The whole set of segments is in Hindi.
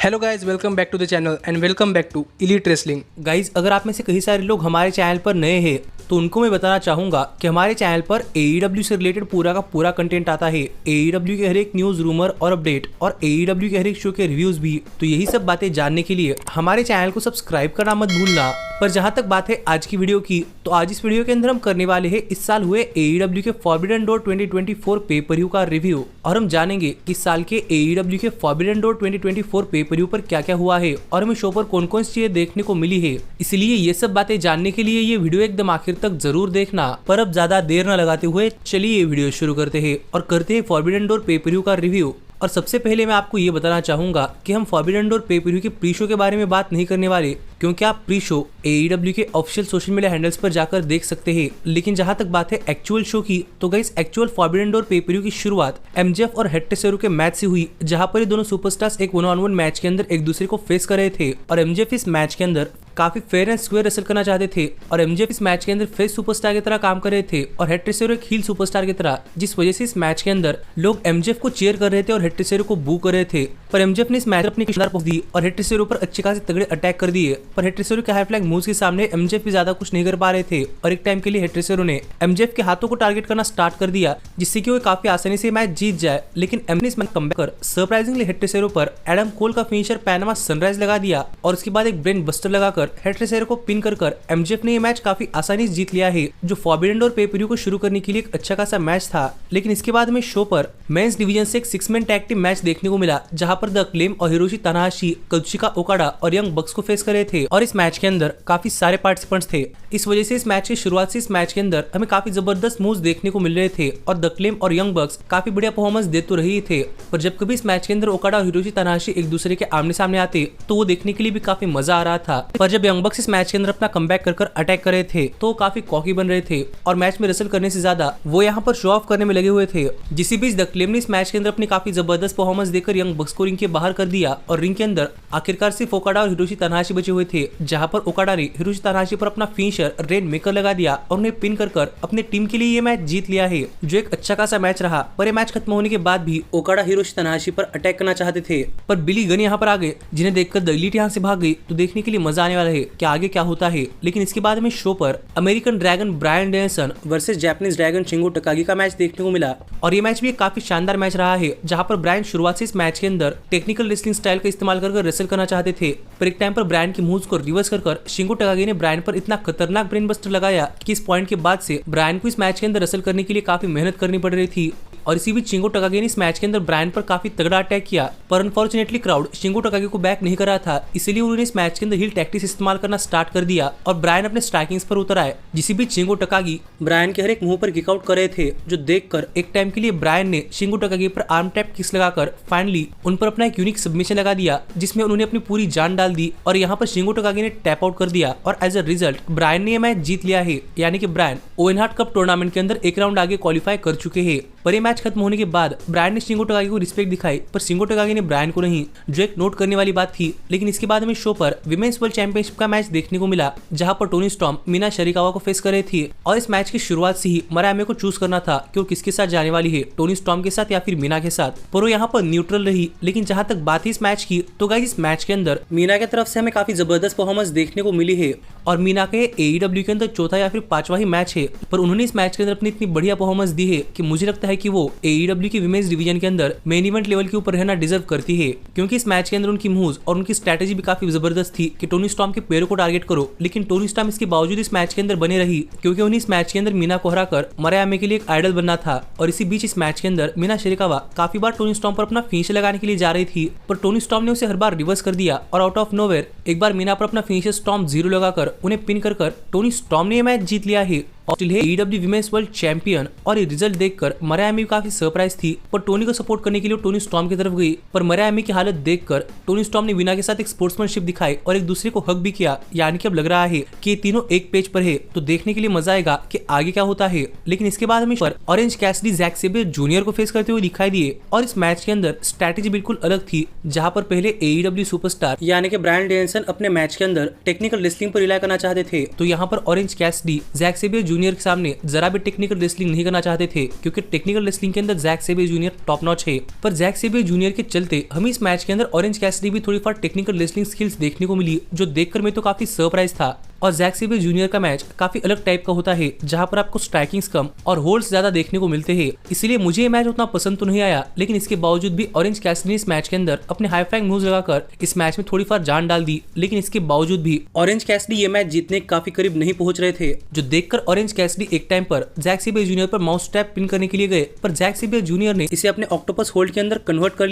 Hello guys, welcome back to the channel and welcome back to elite wrestling. Guys, अगर आप में से कई सारे लोग हमारे चैनल पर नए हैं तो उनको मैं बताना चाहूंगा कि हमारे चैनल पर AEW से रिलेटेड पूरा का पूरा कंटेंट आता है। AEW के हर एक न्यूज, रूमर और अपडेट और AEW के हर एक शो के रिव्यूज भी। तो यही सब बातें जानने के लिए हमारे चैनल को सब्सक्राइब करना मत भूलना। पर जहां तक बात है आज की वीडियो की, तो आज इस वीडियो के अंदर हम करने वाले हैं इस साल हुए AEW के फॉरबिडन डोर 2024 पेपर व्यू का रिव्यू, और हम जानेंगे कि इस साल के AEW के फॉरबिडन डोर 2024 पेपर व्यू पर क्या क्या हुआ है और हमें शो पर कौन कौन सी चीजें देखने को मिली है। इसलिए ये सब बातें जानने के लिए ये वीडियो एकदम आखिर तक जरूर देखना। पर अब ज्यादा देर न लगाते हुए चलिए ये वीडियो शुरू करते हैं और करते हैं फॉरबिडन डोर पेपर व्यू का रिव्यू। और सबसे पहले मैं आपको ये बताना चाहूंगा कि हम फॉरबिडन डोर पे पर व्यू के प्री शो के बारे में बात नहीं करने वाले, क्योंकि आप प्री शो AEW के ऑफिशियल सोशल मीडिया हैंडल्स पर जाकर देख सकते हैं। लेकिन जहां तक बात है एक्चुअल शो की, तो गाइस एक्चुअल फॉरबिडन डोर पे पर व्यू की शुरुआत MJF और हेक्टर सेरू के मैच से हुई, जहां पर ये दोनों सुपरस्टार्स एक 1-on-1 मैच के अंदर एक दूसरे को फेस कर रहे थे। और MJF इस मैच के अंदर काफी फेयर एंड स्क्वायर रेसल करना चाहते थे, और MJF इस मैच के अंदर फेस सुपरस्टार की तरह काम कर रहे थे और हेक्टर सेरू एक हील सुपरस्टार की तरह, जिस वजह से इस मैच के अंदर लोग MJF को चीयर कर रहे थे और हेक्टर सेरू को बू कर रहे थे। पर MJF ने इस मैच अपनी शानदार पहुंच दी और हेक्टर सेरू पर अच्छे खासे तगड़े अटैक कर दिए। पर हेक्टर सेरू के हाई फ्लैग मूव्स के सामने MJF भी ज्यादा कुछ नहीं कर पा रहे थे, और एक टाइम के लिए हेक्टर सेरू ने MJF के हाथों को टारगेट करना स्टार्ट कर दिया, जिससे कि वो काफी आसानी से मैच जीत जाए। लेकिन MJF ने इस मैच कमबैक कर सरप्राइजिंगली हेक्टर सेरू पर एडम कोल का फिनिशर पैनामा सनराइज लगा दिया, और उसके बाद एक ब्रेन बस्टर लगाकर हेक्टर सेरू को पिन कर MJF ने ये मैच काफी आसानी से जीत लिया है, जो फॉरबिडन डोर पे पर व्यू को शुरू करने के लिए एक अच्छा खासा मैच था। लेकिन इसके बाद हमें शो पर मेंस डिवीजन से एक 6-मैन टैग टीम मैच देखने को मिला, जहां पर द अक्लेम और हिरोशी तनाहाशी, काजुचिका ओकाडा और यंग बक्स को फेस कर रहे थे। और इस मैच के अंदर काफी सारे पार्टिसिपेंट्स थे, इस वजह से इस मैच की शुरुआत से इस मैच के अंदर हमें काफी जबरदस्त मूव्स देखने को मिल रहे थे, और द अक्लेम और यंग बक्स काफी बढ़िया परफॉर्मेंस दे तो रही थे। पर जब कभी इस मैच के अंदर ओकाडा और हिरोशी तनाहाशी एक दूसरे के आमने सामने आते तो वो देखने के लिए भी काफी मजा आ रहा था। पर जब यंग बक्स इस मैच के अंदर अपना कमबैक कर अटैक कर रहे थे तो वो काफी कॉकी बन रहे थे, और मैच में रेसल करने से ज्यादा वो यहाँ पर शो ऑफ करने में लगे हुए थे। जिसी बीच द अक्लेम ने इस मैच के अंदर अपनी काफी जबरदस्त परफॉर्मेंस देकर यंग बक्स को रिंग के बाहर कर दिया, और रिंग के अंदर आखिरकार सिर्फ ओकाडा और हिरोशी तनाहाशी बचे हुए थे, जहां पर ओकाडा ने हिरोशी तनाहाशी पर अपना फिनिशर रेन मेकर लगा दिया और उन्हें पिन कर अपने टीम के लिए ये मैच जीत लिया है, जो एक अच्छा खासा मैच रहा। पर ये मैच खत्म होने के बाद भी ओकाडा हिरोशी तनाहाशी पर अटैक करना चाहते थे, पर बिली गन यहाँ पर आ गए, जिन्हें देखकर द एलीट यहाँ से भाग गई। तो देखने के लिए मजा आने वाला है कि आगे क्या होता है। लेकिन इसके बाद में शो पर American dragon Bryan Danielson versus Japanese dragon Shingo Takagi का मैच देखने को मिला, और ये मैच भी एक काफी शानदार मैच रहा है, जहां पर ब्रायन शुरुआत से इस मैच के अंदर टेक्निकल रेसलिंग स्टाइल का इस्तेमाल कर रेसल करना चाहते थे। पर एक टाइम पर ब्रायन की मूव्स को रिवर्स कर शिंगो टकागी ने ब्रायन पर इतना खतरनाक ब्रेन बस्टर लगाया कि इस पॉइंट के बाद से ब्रायन को इस मैच के अंदर रेसल करने के लिए काफी मेहनत करनी पड़ रही थी। और इसी बीच शिंगो टकागी ने इस मैच के अंदर ब्रायन पर काफी तगड़ा अटैक किया, पर अनफॉर्चुनेटली क्राउड शिंगो टकागी को बैक नहीं कर रहा था, इसलिए उन्होंने इस मैच के अंदर हील टैक्टिक्स इस्तेमाल करना स्टार्ट कर दिया और ब्रायन अपने स्ट्राइकिंग्स पर उतर आए। जिसी बीच शिंगो टकागी ब्रायन के हर एक मुंह पर किक आउट कर रहे थे, जो देखकर एक टाइम के लिए ब्रायन ने शिंगो टकागी पर आर्म टैप किक्स लगाकर फाइनली उन पर अपना एक यूनिक सबमिशन लगा दिया, जिसमें उन्होंने अपनी पूरी जान डाल दी, और यहाँ पर शिंगो टकागी ने टैप आउट कर दिया, और एज अ रिजल्ट ब्रायन ने यह मैच जीत लिया है। यानी कि Bryan Owen Hart cup tournament के अंदर एक राउंड आगे क्वालिफाई कर चुके हैं। पर यह मैच खत्म होने के बाद ब्रायन ने शिंगो टकागी को रिस्पेक्ट दिखाई, पर शिंगो टकागी ने ब्रायन को नहीं, जो एक नोट करने वाली बात थी। लेकिन इसके बाद हमें शो पर विमेंस वर्ल्ड चैंपियनशिप का मैच देखने को मिला, जहां पर टोनी स्टॉर्म मीना शरीकावा को फेस कर रही थी, और इस मैच की शुरुआत से ही मारिया एमे को चूज करना था कि वो किसके साथ जाने वाली है, टोनी स्टॉर्म के साथ या फिर मीना के साथ। पर वो यहाँ पर न्यूट्रल रही। लेकिन जहां तक बात है इस मैच की, तो गाइस इस मैच के अंदर मीना की तरफ से हमें काफी जबरदस्त परफॉर्मेंस देखने को मिली है, और मीना के AEW के अंदर चौथा या फिर पांचवा ही मैच है, पर उन्होंने इस मैच के अंदर अपनी इतनी बढ़िया परफॉर्मेंस दी है कि मुझे लगता है कि वो AEW की विमेंस डिवीजन के अंदर मेन इवेंट लेवल के ऊपर रहना डिजर्व करती है, क्योंकि इस मैच के अंदर उनकी मूव्स और उनकी स्ट्रेटेजी भी काफी जबरदस्त थी कि टोनी स्टॉर्म के पैरों को टारगेट करो। लेकिन टोनी स्टॉर्म इसके बावजूद इस मैच के अंदर बने रही, क्योंकि उन्हें इस मैच के अंदर मीना को हराकर मारिया एमे के लिए एक आइडल बनना था। और इसी बीच इस मैच के अंदर मीना शरीकावा काफी बार टोनी स्टॉर्म पर अपना फिनिशर लगाने के लिए जा रही थी, पर टोनी स्टॉर्म ने उसे हर बार रिवर्स कर दिया, और आउट ऑफ नोवेयर एक बार मीना पर अपना फिनिशर स्टॉर्म 0 लगाकर उन्हें पिन कर टोनी स्टॉर्म ने यह मैच जीत लिया है और स्टिल है AEW विमेंस वर्ल्ड चैंपियन। और ये रिजल्ट देखकर मारिया एमे काफी सरप्राइज थी, पर टोनी को सपोर्ट करने के लिए टोनी स्टॉर्म की तरफ गई। पर मारिया एमे की हालत देखकर टोनी स्टॉर्म ने मीना के साथ एक स्पोर्ट्समैनशिप दिखाई और एक दूसरे को हक भी किया। यानी कि अब लग रहा है कि ये तीनों एक पेज पर है, तो देखने के लिए मजा आएगा कि आगे क्या होता है। लेकिन इसके बाद हमें ऑरेंज कैसिडी जैक सेबियर जूनियर को फेस करते हुए दिखाई दिए, और इस मैच के अंदर स्ट्रैटेजी बिल्कुल अलग थी, जहां पर पहले AEW सुपरस्टार यानी कि ब्रायन डेनिसन अपने मैच के अंदर टेक्निकल रेसलिंग पर रिलाई करना चाहते थे, तो यहाँ पर ऑरेंज कैसिडी जैक सेबियर जूनियर के सामने जरा भी टेक्निकल रेसलिंग नहीं करना चाहते थे, क्योंकि टेक्निकल रेसलिंग के अंदर जैक सेबियर जूनियर टॉप नॉच है। पर जैक सेबियर जूनियर के चलते हमें इस मैच के अंदर ऑरेंज कैसिडी भी थोड़ी फार टेक्निकल रेसलिंग स्किल्स देखने को मिली, जो देखकर मैं तो काफी सरप्राइज था। और जैक सेबियर जूनियर का मैच काफी अलग टाइप का होता है, जहां पर आपको स्ट्राइकिंग्स कम और होल्ड्स ज्यादा देखने को मिलते हैं। इसलिए मुझे ये मैच उतना पसंद तो नहीं आया, लेकिन इसके बावजूद भी ऑरेंज कैसिडी ने इस मैच के अंदर अपने हाई फ्लाइंग मूव्स लगाकर इस मैच में थोड़ी फार जान डाल दी। लेकिन इसके बावजूद भी ऑरेंज कैसिडी ये मैच जीतने के काफी करीब नहीं पहुंच रहे थे, जो देखकर ऑरेंज कैसिडी एक टाइम पर जैक सेबियर जूनियर पर माउस ट्रैप पिन करने के लिए गए। पर जैक सेबियर जूनियर ने इसे अपने ऑक्टोपस होल्ड के अंदर कन्वर्ट कर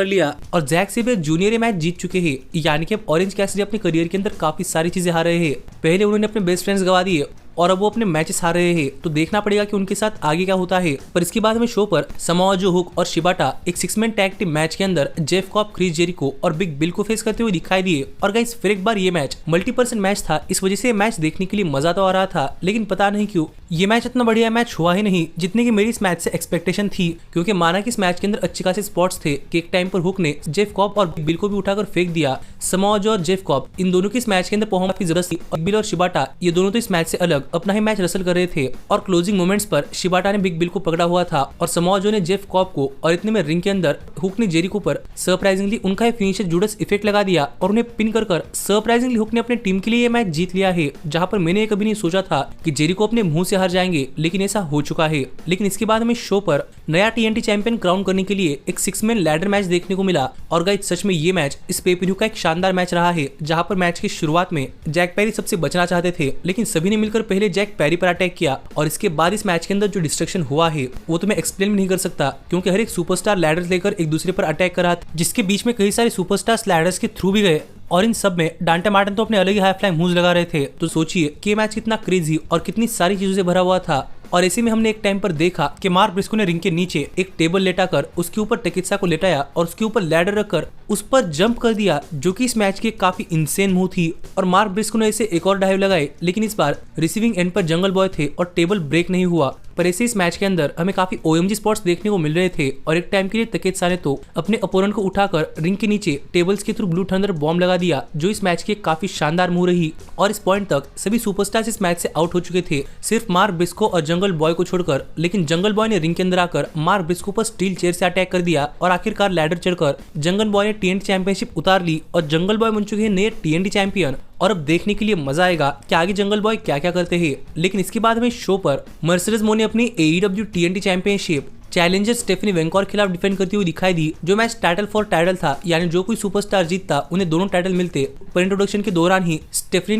लिया और जैक सेबियर जूनियर ये मैच जीत चुके हैं। यानी कि अब ऑरेंज कैसिडी अपने करियर के अंदर काफी सारी चीजें हार रहे हैं। पहले उन्होंने अपने बेस्ट फ्रेंड्स गवा दिए और अब वो अपने मैचेस हार रहे हैं, तो देखना पड़ेगा कि उनके साथ आगे क्या होता है। पर इसके बाद हमें शो पर समाओ जो हुक और शिबाटा एक 6-मैन टैग टीम मैच के अंदर जेफ कॉब, क्रिस जेरिको और बिग बिल को फेस करते हुए दिखाई दिए। और गाइस फिर एक बार ये मैच मल्टीपर्सन मैच था, इस वजह से मैच देखने के लिए मजा तो आ रहा था, लेकिन पता नहीं क्यों ये मैच इतना बढ़िया मैच हुआ ही नहीं जितने की मेरी इस मैच से एक्सपेक्टेशन थी। क्योंकि माना कि इस मैच के अंदर अच्छे खासे स्पॉट्स थे कि एक टाइम पर हुक ने जेफ कॉब और बिग बिल को भी उठाकर फेंक दिया। समाओ जो और जेफ कॉब इन दोनों की इस मैच के अंदर परफॉर्मेंस की जरूरत थी, और बिल और शिबाटा ये दोनों तो इस मैच से अलग अपना ही मैच रसल कर रहे थे। और क्लोजिंग मोमेंट्स पर शिबाटा ने बिग बिल को पकड़ा हुआ था और समाओ जो ने जेफ कॉब को, और इतने में रिंग के अंदर हुक ने जेरिको पर सरप्राइजिंगली उनका ही फिनिशर जुडस इफेक्ट लगा दिया और उन्हें पिन कर सरप्राइजिंगली हुक ने अपनी टीम के लिए ये मैच जीत लिया है। जहां पर मैंने कभी नहीं सोचा था कि जेरिको अपने मुंह से हार जाएंगे, लेकिन ऐसा हो चुका है। लेकिन इसके बाद हमें शो पर नया TNT चैंपियन क्राउन करने के लिए एक 6-मैन लैडर मैच देखने को मिला। और गाइस सच में ये मैच इस पेपर का एक शानदार मैच रहा है, जहां पर मैच की शुरुआत में जैक पेरी सबसे बचना चाहते थे, लेकिन सभी ने मिलकर पहले जैक पेरी पर अटैक किया। और इसके बाद इस मैच के अंदर जो डिस्ट्रक्शन हुआ है वो तो मैं एक्सप्लेन भी नहीं कर सकता, क्योंकि हर एक सुपरस्टार लैडर्स लेकर एक दूसरे पर अटैक कर रहा था, जिसके बीच में कई सारे सुपरस्टार्स लैडर्स के थ्रू भी गए। और इन सब में डांटे मार्टिन तो अपने अलग ही हाई फ्लाइंग मूव्स लगा रहे थे। तो सोचिए कि मैच कितना क्रेजी और कितनी सारी चीजों से भरा हुआ था। और ऐसे में हमने एक टाइम पर देखा कि मार्क ब्रिस्को ने रिंग के नीचे एक टेबल लेटाकर उसके ऊपर टेकित्सा को लेटाया और उसके ऊपर लैडर रखकर उस पर जंप कर दिया, जो कि इस मैच की काफी इंसेन मूव थी। और मार्क ब्रिस्को ने ऐसे एक और डाइव लगाए, लेकिन इस बार रिसीविंग एंड पर जंगल बॉय थे और टेबल ब्रेक नहीं हुआ। पर ऐसे इस मैच के अंदर हमें काफी OMG स्पॉट्स देखने को मिल रहे थे। और एक टाइम के लिए तकेत्सा ने तो अपने अपोनेंट को उठाकर रिंग के नीचे टेबल्स के थ्रू ब्लू थंडर बॉम्ब लगा दिया, जो इस मैच की काफी शानदार मूव रही। और इस पॉइंट तक सभी सुपरस्टार्स इस मैच से आउट हो चुके थे, सिर्फ मार्क ब्रिस्को और जंगल बॉय को छोड़कर। लेकिन जंगल बॉय ने रिंग के अंदर आकर मार्क ब्रिस्को पर स्टील चेयर से अटैक कर दिया और आखिरकार लैडर चढ़कर जंगल बॉय ने TNT चैंपियनशिप उतार ली और जंगल बॉय बन चुके हैं नए TNT चैंपियन। और अब देखने के लिए मजा आएगा कि आगे जंगल बॉय क्या क्या करते हैं। लेकिन इसके बाद हमें शो पर मर्सिडीज मो ने अपनी AEW TNT championship challenger Stephanie Vaquer के खिलाफ डिफेंड करती हुई दिखाई दी, जो मैच टाइटल फॉर टाइटल था, यानी जो कोई सुपरस्टार जीतता उन्हें दोनों टाइटल मिलते। पर इंट्रोडक्शन के दौरान ही स्टेफनी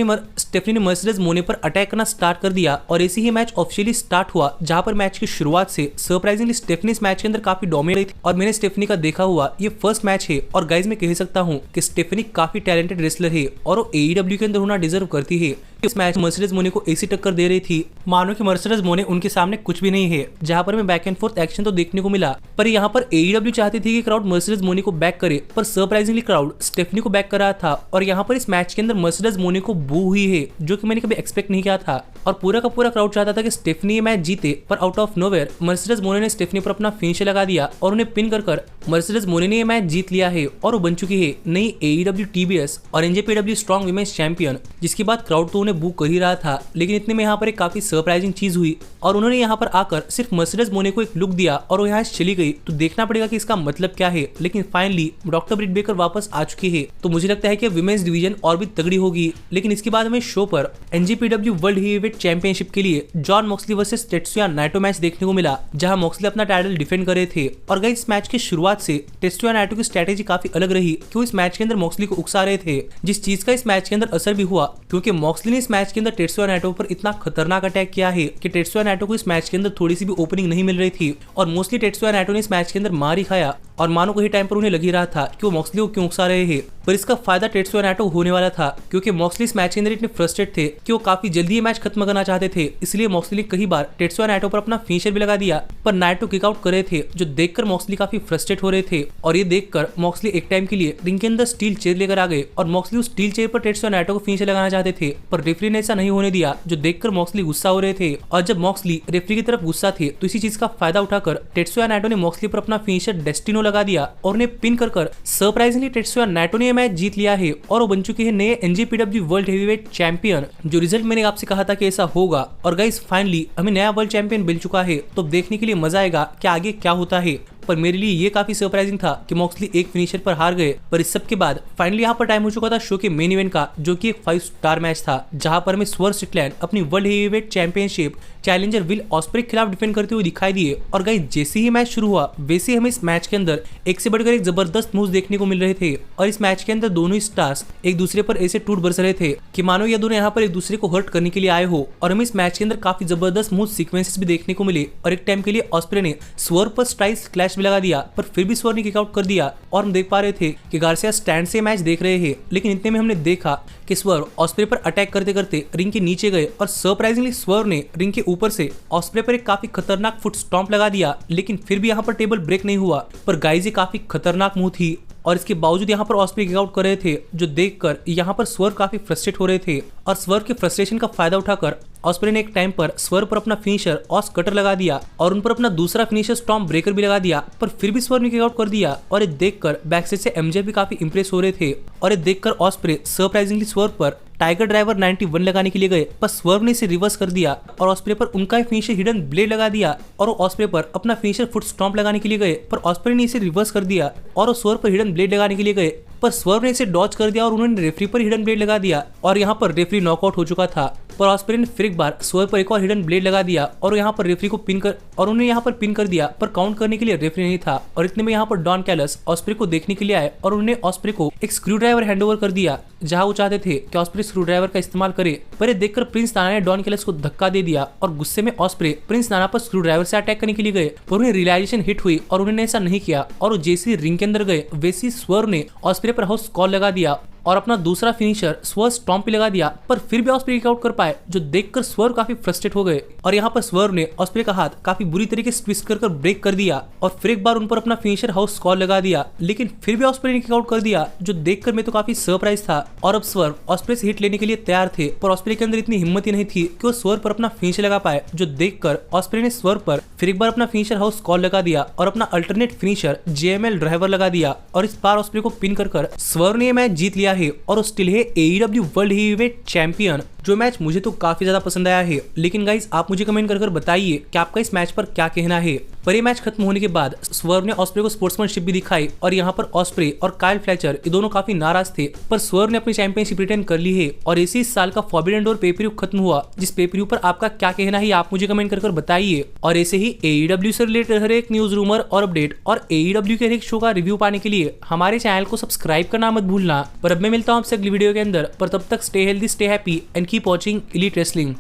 ने मर्सिडीज मोने पर अटैक करना स्टार्ट कर दिया और ऐसे ही मैच ऑफिशियली स्टार्ट हुआ, जहां पर मैच की शुरुआत से सरप्राइजिंगली स्टेफनी इस मैच के अंदर काफी डोमिनेट रही थी। और मैंने स्टेफनी का देखा हुआ ये फर्स्ट मैच है, और गाइज मैं कह सकता हूँ कि स्टेफनी काफी टैलेंटेड रेसलर है और वो AEW के अंदर होना डिजर्व करती है। इस मैच मर्सिडीज मोने को ऐसी टक्कर दे रही थी मानो कि मर्सिडीज मोने उनके सामने कुछ भी नहीं है, जहां पर हमें बैक एंड फोर्थ एक्शन तो देखने को मिला। पर यहाँ पर AEW चाहती थी कि क्राउड मर्सिडीज मोने को बैक करे, पर सरप्राइजिंगली क्राउड स्टेफनी को बैक कर रहा था। और यहाँ पर इस मैच के अंदर मर्सिडीज मोने को बू हुई है, जो कि मैंने कभी एक्सपेक्ट नहीं किया था। और पूरा का पूरा क्राउड चाहता था कि स्टेफनी ये मैच जीते, पर आउट ऑफ नोवेयर मर्सिडीज मोने ने स्टेफनी पर अपना फिनिशर लगा दिया और उन्हें पिन कर मर्सिडीज मोने ने ये मैच जीत लिया है और वो बन चुकी है नई AEW TBS और NJPW स्ट्रॉन्ग विमेंस चैंपियन। जिसके बाद क्राउड तो उन्हें बू कर ही रहा था, लेकिन इतने में यहाँ पर एक काफी सरप्राइजिंग चीज हुई और उन्होंने यहाँ पर आकर सिर्फ मर्सिडीज मोने को एक लुक दिया और वो यहाँ चली गई। तो देखना पड़ेगा कि इसका मतलब क्या है। लेकिन फाइनली डॉक्टर ब्रिट बेकर वापस आ चुकी है, तो मुझे लगता है कि विमेंस डिवीजन और भी तगड़ी होगी। लेकिन इसके बाद हमें शो पर NJPW वर्ल्ड हेवीवेट चैंपियनशिप के लिए जॉन मॉक्सली वर्सेस टेत्सुया नाइटो मैच देखने को मिला, जहां मॉक्सली अपना टाइटल डिफेंड कर रहे थे। और गाइस इस मैच की शुरुआत से टेत्सुया नाइटो की स्ट्रेटेजी काफी अलग रही, क्यों इस मैच के अंदर मॉक्सली को उकसा रहे थे, जिस चीज का इस मैच के अंदर असर भी हुआ, क्योंकि मॉक्सली ने इस मैच के अंदर टेत्सुया नाइटो पर इतना खतरनाक अटैक किया है कि टेत्सुया नाइटो को इस मैच के अंदर थोड़ी सी भी ओपनिंग नहीं मिल रही थी और मोस्टली टेत्सुया नाइटो ने इस मैच के अंदर मार ही खाया। और मानो कहीं टाइम पर उन्हें लग ही रहा था कि वो मॉक्सली को क्यों उकसा रहे हैं, पर इसका फायदा टेत्सुया नाइटो होने वाला था, क्योंकि मॉक्सली इस मैच के अंदर इतने फ्रस्ट्रेट थे कि वो काफी जल्दी ये मैच खत्म करना चाहते थे। इसलिए मॉक्सली ने कई बार टेत्सुया नाइटो पर अपना फिनिशर भी लगा दिया, पर नाइटो किक आउट कर रहे थे, जो देखकर मॉक्सली काफी फ्रस्ट्रेट हो रहे थे। और ये देखकर मॉक्सली एक टाइम के लिए रिंग के अंदर स्टील चेयर लेकर आ गए और मॉक्सली उस स्टील चेयर पर टेत्सुया नाइटो को फिनिशर लगाना चाहते थे, पर रेफरी ने ऐसा नहीं होने दिया, जो देखकर मॉक्सली गुस्सा हो रहे थे। और जब मॉक्सली रेफरी की तरफ गुस्सा थे तो इसी चीज का फायदा उठाकर टेत्सुया नाइटो ने मॉक्सली पर अपना फिनिशर डेस्टिनो लगा दिया और उन्हें पिन कर सरप्राइजिंगली टेत्सुया नाइटो ने यह मैच जीत लिया है और वो बन चुके हैं नए एनजेपीडब्ल्यू वर्ल्ड हेवीवेट चैंपियन। जो रिजल्ट मैंने आपसे कहा था कि ऐसा होगा, और गाइस फाइनली हमें नया वर्ल्ड चैंपियन मिल चुका है। तो देखने के लिए मजा आएगा कि आगे क्या होता है। पर मेरे लिए ये काफी सरप्राइजिंग था कि मॉक्सली एक फिनिशर पर हार गए। पर इस सब के बाद फाइनली यहाँ पर टाइम हो चुका था शो के मेन इवेंट का, जो कि एक 5 स्टार मैच था, जहां पर हमें स्वर्ग स्ट्रिकलैंड अपनी world heavyweight championship challenger will osprey के खिलाफ डिफेंड करते हुए दिखाई दिए। और गाइस जैसे ही मैच शुरू हुआ वैसे ही हमें इस मैच के अंदर एक से बढ़कर एक जबरदस्त मूव्स देखने को मिल रहे थे। और इस मैच के अंदर दोनों ही स्टार्स एक दूसरे पर ऐसे टूट बरस रहे थे कि मानो ये दोनों यहाँ पर एक दूसरे को हर्ट करने के लिए आए हो। और हमें इस मैच के अंदर काफी जबरदस्त मूव सीक्वेंसेस भी देखने को मिले। और एक टाइम के लिए ऑस्प्रे ने स्वर्ग पर स्टाइल्स क्लैश भी लगा दिया, पर फिर भी स्वर्ग ने किक आउट कर दिया। और हम देख पा रहे थे कि गार्सिया स्टैंड से मैच देख रहे हैं, लेकिन इतने में हमने देखा कि स्वर्ग ऑस्प्रे पर अटैक करते करते रिंग के नीचे गए और सरप्राइजिंगली स्वर्ग ने रिंग के ऊपर से ऑस्प्रे पर एक काफी खतरनाक फुट स्टॉम्प लगा दिया। लेकिन फिर भी यहाँ पर टेबल ब्रेक नहीं हुआ। पर गाइस ये काफी खतरनाक मूव थी और इसके बावजूद यहाँ पर ऑस्प्रे किक आउट कर रहे थे, जो देखकर यहाँ पर स्वर्ग काफी फ्रस्ट्रेट हो रहे थे। और स्वर्ग के फ्रस्ट्रेशन का फायदा उठाकर ऑस्प्रे ने एक टाइम पर स्वर्ग पर अपना फिनिशर ऑस कटर लगा दिया और उन पर अपना दूसरा फिनिशर स्टॉम्प ब्रेकर भी लगा दिया। पर फिर भी स्वर्ग ने किक आउट कर दिया। और ये देखकर बैकस्टेज से एमजे भी काफी इंप्रेस हो रहे थे। और ये देखकर ऑस्प्रे सरप्राइजिंगली स्वर्ग पर टाइगर ड्राइवर 91 लगाने के लिए गए, पर स्वर्ग ने इसे रिवर्स कर दिया और ऑस्प्रे पर उनका ही फिनिशर हिडन ब्लेड लगा दिया। और वो ऑस्प्रे पर अपना फिनिशर फुट स्टॉम्प लगाने के लिए गए, पर ऑस्प्रे ने इसे रिवर्स कर दिया और वो स्वर्ग पर हिडन ब्लेड लगाने के लिए गए, पर स्वर्ग ने इसे डॉज कर दिया और उन्होंने रेफरी पर हिडन ब्लेड लगा दिया। और यहाँ पर रेफरी नॉकआउट हो चुका था, पर ऑस्प्रे ने फिर एक बार स्वर्ग पर एक और हिडन ब्लेड लगा दिया और यहाँ पर रेफरी को पिन कर और उन्हें यहाँ पर पिन कर दिया। पर काउंट करने के लिए रेफरी नहीं था। और इतने में यहाँ पर डॉन कैलस ऑस्प्रे को देखने के लिए आए और उन्होंने ऑस्प्रे को एक स्क्रू ड्राइवर हैंडओवर कर दिया, जहां वो चाहते थे कि ऑस्प्रे स्क्रू ड्राइवर का इस्तेमाल करे। पर ये देखकर प्रिंस नाना ने डॉन कैलस को धक्का दे दिया और गुस्से में ऑस्प्रे प्रिंस नाना पर स्क्रू ड्राइवर से अटैक करने के लिए गए, पर उन्हें रियलाइजेशन हिट हुई और उन्होंने ऐसा नहीं किया। और वो जैसे रिंग के अंदर गए वैसे स्वर्ग ने ऑस्प्रे पर हाउस कॉल लगा दिया और अपना दूसरा फिनिशर स्वर्ग स्टॉम्प पे लगा दिया। पर फिर भी ऑस्प्रे किक आउट कर पाए, जो देखकर स्वर्ग काफी फ्रस्ट्रेट हो गए। और यहाँ पर स्वर्ग ने ऑस्प्रे का हाथ काफी बुरी तरीके से ट्विस्ट कर ब्रेक कर दिया और फिर एक बार उन पर अपना फिनिशर हाउस कॉल लगा दिया। लेकिन फिर भी ऑस्प्रे ने किक आउट कर दिया, जो देखकर मैं तो काफी सरप्राइज था। और अब स्वर्ग ऑस्प्रे से हिट लेने के लिए तैयार थे, पर ऑस्प्रे के अंदर इतनी हिम्मत ही नहीं थी कि वो स्वर्ग पर अपना फिनिशर लगा पाए। जो देखकर ऑस्प्रे ने स्वर्ग पर फिर एक बार अपना फिनिशर हाउस कॉल लगा दिया और अपना अल्टरनेट फिनिशर जेएमएल ड्राइवर लगा दिया। और इस बार ऑस्प्रे को पिन कर स्वर्ग ने मैच जीत लिया है और still AEW world heavyweight champion. जो मैच मुझे तो काफी ज्यादा पसंद आया है। लेकिन गाइस आप मुझे कमेंट कर बताइए कि आपका इस मैच पर क्या कहना है। पर ये मैच खत्म होने के बाद स्वर्ग ने ऑस्प्रे को स्पोर्ट्समैनशिप भी दिखाई और यहाँ पर ऑस्प्रे और काइल फ्लेचर ये दोनों काफी नाराज थे, पर स्वर्ग ने अपनी चैंपियनशिप रिटेन कर ली है। और इसी साल का फॉरबिडन डोर पेपरव्यू खत्म हुआ, जिस पेपरव्यू पर आपका क्या कहना है आप मुझे कमेंट कर बताइए। और ऐसे ही AEW से रिलेटेड हर एक न्यूज रूमर और अपडेट और AEW के हर एक शो का रिव्यू पाने के लिए हमारे चैनल को सब्सक्राइब करना मत भूलना। पर अब मैं मिलता हूँ आपसे अगली वीडियो के अंदर, पर तब तक stay healthy, stay happy and keep watching Elite Wrestling.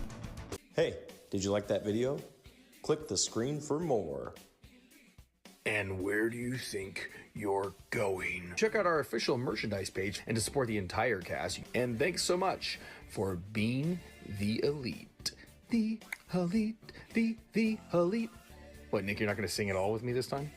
Hey, did you like that video? Click the screen for more. And where do you think you're going? Check out our official merchandise page and to support the entire cast. And thanks so much for being the elite. The elite, the elite. What, Nick, you're not going to sing it all with me this time?